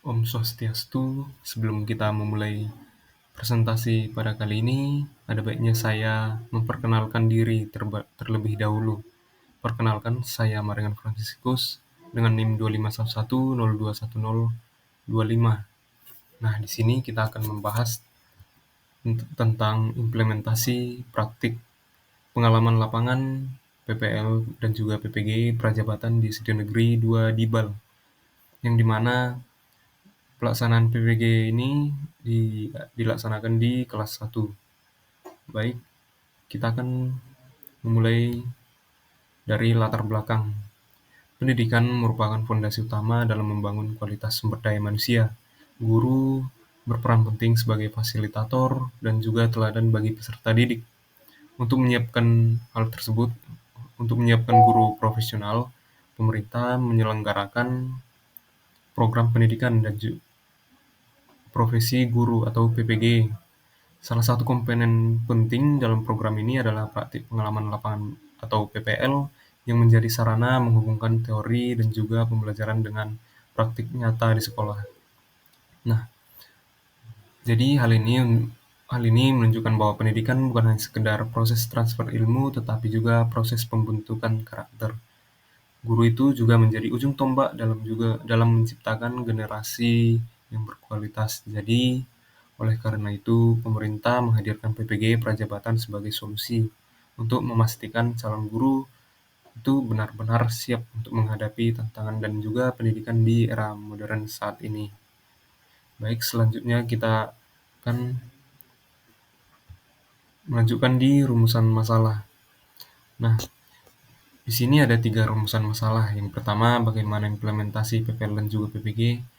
Om Swastiastu, sebelum kita memulai presentasi pada kali ini, ada baiknya saya memperkenalkan diri terlebih dahulu. Perkenalkan, saya Maringan Franciscus dengan NIM 2511021025. Nah, di sini kita akan membahas tentang implementasi praktik pengalaman lapangan PPL dan juga PPG Prajabatan di SD Negeri 2 Dibal, yang dimana pelaksanaan PPG ini dilaksanakan di kelas 1. Baik, kita akan memulai dari latar belakang. Pendidikan merupakan fondasi utama dalam membangun kualitas sumber daya manusia. Guru berperan penting sebagai fasilitator dan juga teladan bagi peserta didik. Untuk menyiapkan hal tersebut, untuk menyiapkan guru profesional, pemerintah menyelenggarakan program pendidikan dan profesi guru atau PPG. Salah satu komponen penting dalam program ini adalah praktik pengalaman lapangan atau PPL yang menjadi sarana menghubungkan teori dan juga pembelajaran dengan praktik nyata di sekolah. Nah, jadi hal ini menunjukkan bahwa pendidikan bukan hanya sekedar proses transfer ilmu, tetapi juga proses pembentukan karakter. Guru itu juga menjadi ujung tombak dalam menciptakan generasi yang berkualitas. Jadi, oleh karena itu, pemerintah menghadirkan PPG Prajabatan sebagai solusi untuk memastikan calon guru itu benar-benar siap untuk menghadapi tantangan dan juga pendidikan di era modern saat ini. Baik, selanjutnya kita akan melanjutkan di rumusan masalah. Nah, di sini ada 3 rumusan masalah. Yang pertama, bagaimana implementasi PPL dan juga PPG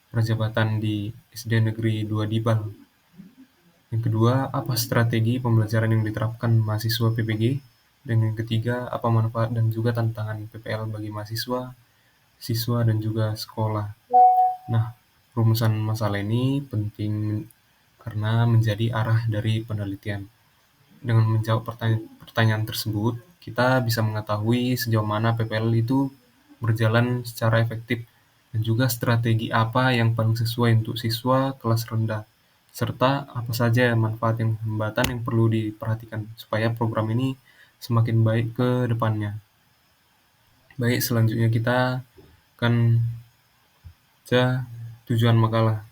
Prajabatan di SD Negeri 2 Dibal. Yang kedua, apa strategi pembelajaran yang diterapkan mahasiswa PPG? Dan yang ketiga, apa manfaat dan juga tantangan PPL bagi mahasiswa, siswa, dan juga sekolah? Nah, rumusan masalah ini penting karena menjadi arah dari penelitian. Dengan menjawab pertanyaan tersebut, kita bisa mengetahui sejauh mana PPL itu berjalan secara efektif dan juga strategi apa yang paling sesuai untuk siswa kelas rendah, serta apa saja manfaat dan hambatan yang perlu diperhatikan supaya program ini semakin baik ke depannya. Baik, selanjutnya kita akan baca tujuan makalah.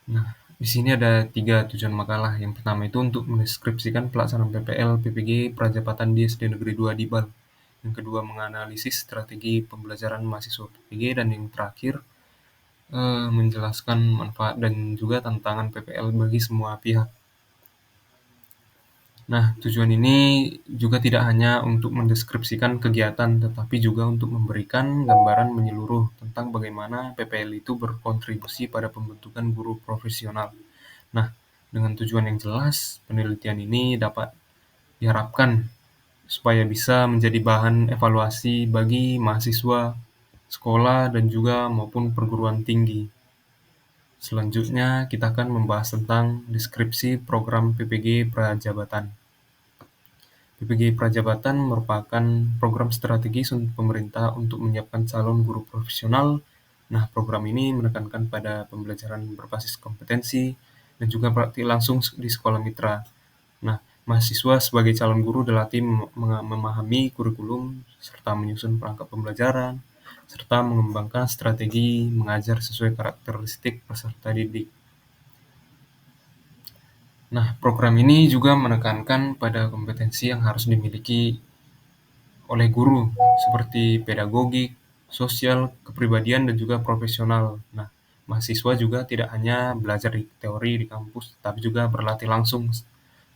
Nah, di sini ada 3 tujuan makalah. Yang pertama itu untuk mendeskripsikan pelaksanaan PPL PPG Prajabatan di SD Negeri 2 Dibal. Yang kedua, menganalisis strategi pembelajaran mahasiswa PPG. Dan yang terakhir, menjelaskan manfaat dan juga tantangan PPL bagi semua pihak. Nah, tujuan ini juga tidak hanya untuk mendeskripsikan kegiatan, tetapi juga untuk memberikan gambaran menyeluruh tentang bagaimana PPL itu berkontribusi pada pembentukan guru profesional. Nah, dengan tujuan yang jelas, penelitian ini dapat diharapkan supaya bisa menjadi bahan evaluasi bagi mahasiswa, sekolah, dan juga maupun perguruan tinggi. Selanjutnya, kita akan membahas tentang deskripsi program PPG Prajabatan. PPG Prajabatan merupakan program strategis untuk pemerintah untuk menyiapkan calon guru profesional. Nah, program ini menekankan pada pembelajaran berbasis kompetensi dan juga praktik langsung di sekolah mitra. Nah, mahasiswa sebagai calon guru dilatih memahami kurikulum serta menyusun perangkat pembelajaran, serta mengembangkan strategi mengajar sesuai karakteristik peserta didik. Nah, program ini juga menekankan pada kompetensi yang harus dimiliki oleh guru, seperti pedagogik, sosial, kepribadian, dan juga profesional. Nah, mahasiswa juga tidak hanya belajar di teori di kampus, tapi juga berlatih langsung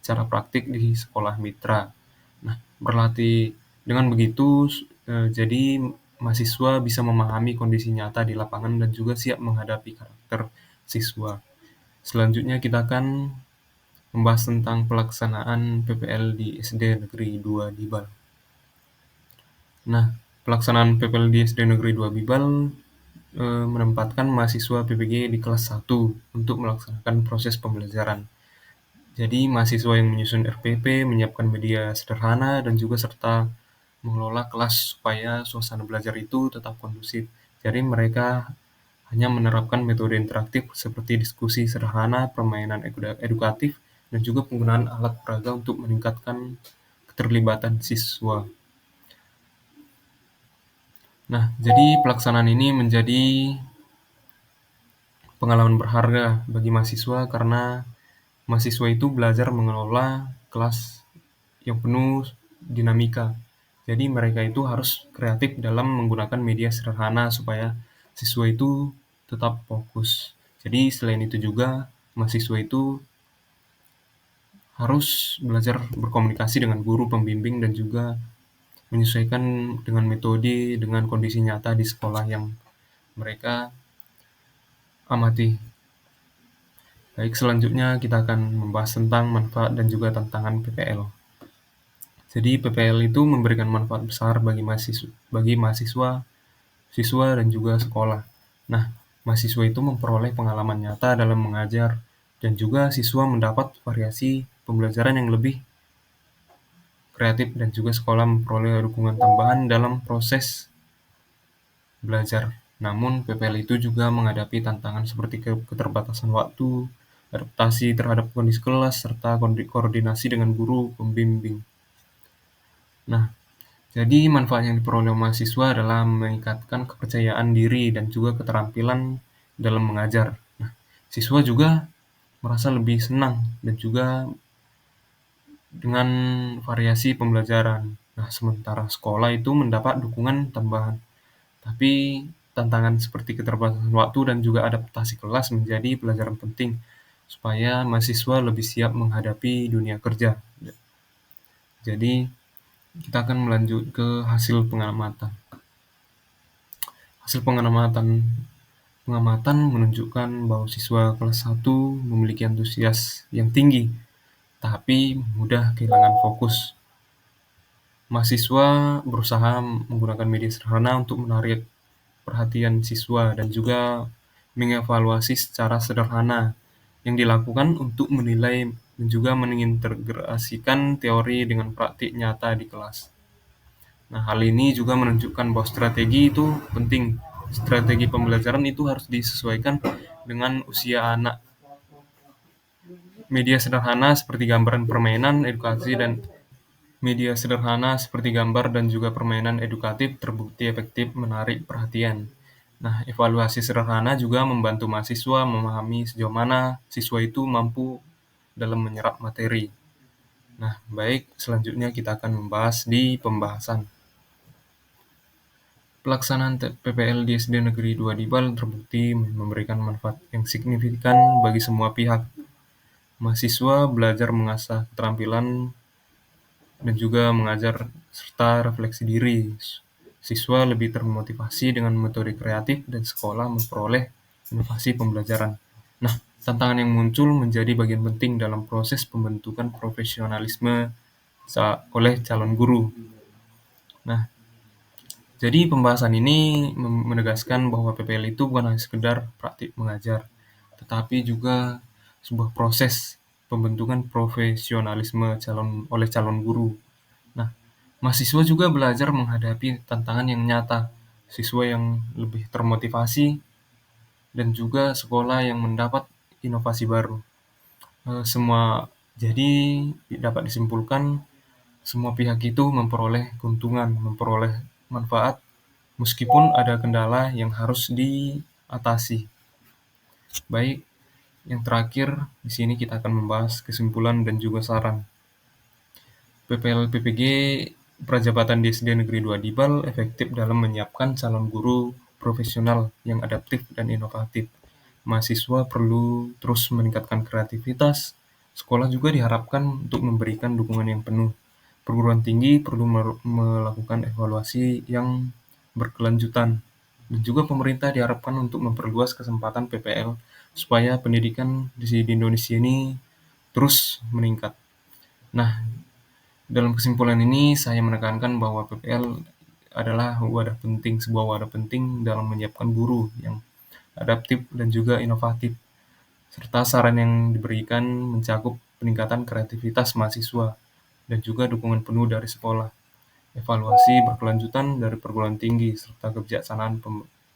secara praktik di sekolah mitra. Nah, berlatih dengan begitu, jadi mahasiswa bisa memahami kondisi nyata di lapangan dan juga siap menghadapi karakter siswa. Selanjutnya kita akan membahas tentang pelaksanaan PPL di SD Negeri 2 Dibal. Nah, pelaksanaan PPL di SD Negeri 2 Bibal menempatkan mahasiswa PPG di kelas 1 untuk melaksanakan proses pembelajaran. Jadi, mahasiswa yang menyusun RPP, menyiapkan media sederhana, dan juga serta mengelola kelas supaya suasana belajar itu tetap kondusif. Jadi, mereka hanya menerapkan metode interaktif seperti diskusi sederhana, permainan edukatif, dan juga penggunaan alat peraga untuk meningkatkan keterlibatan siswa. Nah, jadi pelaksanaan ini menjadi pengalaman berharga bagi mahasiswa karena mahasiswa itu belajar mengelola kelas yang penuh dinamika. Jadi mereka itu harus kreatif dalam menggunakan media sederhana supaya siswa itu tetap fokus. Jadi selain itu juga mahasiswa itu harus belajar berkomunikasi dengan guru pembimbing dan juga menyesuaikan dengan metode dengan kondisi nyata di sekolah yang mereka amati. Baik, selanjutnya kita akan membahas tentang manfaat dan juga tantangan PPL. Jadi PPL itu memberikan manfaat besar bagi mahasiswa, siswa, dan juga sekolah. Nah, mahasiswa itu memperoleh pengalaman nyata dalam mengajar, dan juga siswa mendapat variasi pembelajaran yang lebih kreatif, dan juga sekolah memperoleh dukungan tambahan dalam proses belajar. Namun, PPL itu juga menghadapi tantangan seperti keterbatasan waktu, adaptasi terhadap kondisi kelas, serta koordinasi dengan guru pembimbing. Nah, jadi manfaat yang diperoleh mahasiswa adalah meningkatkan kepercayaan diri dan juga keterampilan dalam mengajar. Nah, siswa juga merasa lebih senang dan juga dengan variasi pembelajaran. Nah, sementara sekolah itu mendapat dukungan tambahan. Tapi tantangan seperti keterbatasan waktu dan juga adaptasi kelas menjadi pelajaran penting supaya mahasiswa lebih siap menghadapi dunia kerja. Jadi, kita akan melanjut ke hasil pengamatan. Hasil pengamatan menunjukkan bahwa siswa kelas 1 memiliki antusias yang tinggi, tapi mudah kehilangan fokus. Mahasiswa berusaha menggunakan media sederhana untuk menarik perhatian siswa dan juga mengevaluasi secara sederhana yang dilakukan untuk menilai dan juga mengintegrasikan teori dengan praktik nyata di kelas. Nah, hal ini juga menunjukkan bahwa strategi itu penting. Strategi pembelajaran itu harus disesuaikan dengan usia anak. Media sederhana seperti gambaran permainan, edukasi, dan media sederhana seperti gambar dan juga permainan edukatif terbukti efektif menarik perhatian. Nah, evaluasi sederhana juga membantu mahasiswa memahami sejauh mana siswa itu mampu dalam menyerap materi. Nah, baik, selanjutnya kita akan membahas di pembahasan. Pelaksanaan PPL di SD Negeri 2 Dibal terbukti memberikan manfaat yang signifikan bagi semua pihak. Mahasiswa belajar mengasah keterampilan dan juga mengajar serta refleksi diri. Siswa lebih termotivasi dengan metode kreatif dan sekolah memperoleh inovasi pembelajaran. Nah, tantangan yang muncul menjadi bagian penting dalam proses pembentukan profesionalisme oleh calon guru. Nah, jadi pembahasan ini menegaskan bahwa PPL itu bukan hanya sekedar praktik mengajar, tetapi juga sebuah proses pembentukan profesionalisme oleh calon guru. Nah, mahasiswa juga belajar menghadapi tantangan yang nyata, siswa yang lebih termotivasi, dan juga sekolah yang mendapat inovasi baru. Jadi dapat disimpulkan semua pihak itu memperoleh keuntungan, memperoleh manfaat, meskipun ada kendala yang harus diatasi. Baik, yang terakhir di sini kita akan membahas kesimpulan dan juga saran. PPL PPG Prajabatan di SD Negeri 2 Dibal efektif dalam menyiapkan calon guru profesional yang adaptif dan inovatif. Mahasiswa perlu terus meningkatkan kreativitas. Sekolah juga diharapkan untuk memberikan dukungan yang penuh. Perguruan tinggi perlu melakukan evaluasi yang berkelanjutan. Dan juga pemerintah diharapkan untuk memperluas kesempatan PPL supaya pendidikan di Indonesia ini terus meningkat. Nah, dalam kesimpulan ini saya menekankan bahwa PPL adalah sebuah wadah penting dalam menyiapkan guru yang adaptif dan juga inovatif, serta saran yang diberikan mencakup peningkatan kreativitas mahasiswa dan juga dukungan penuh dari sekolah, evaluasi berkelanjutan dari perguruan tinggi, serta kebijaksanaan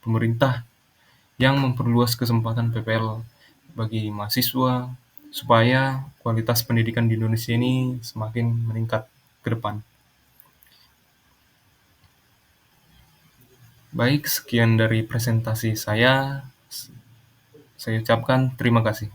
pemerintah yang memperluas kesempatan PPL bagi mahasiswa supaya kualitas pendidikan di Indonesia ini semakin meningkat ke depan. Baik, sekian dari presentasi saya. Saya ucapkan terima kasih.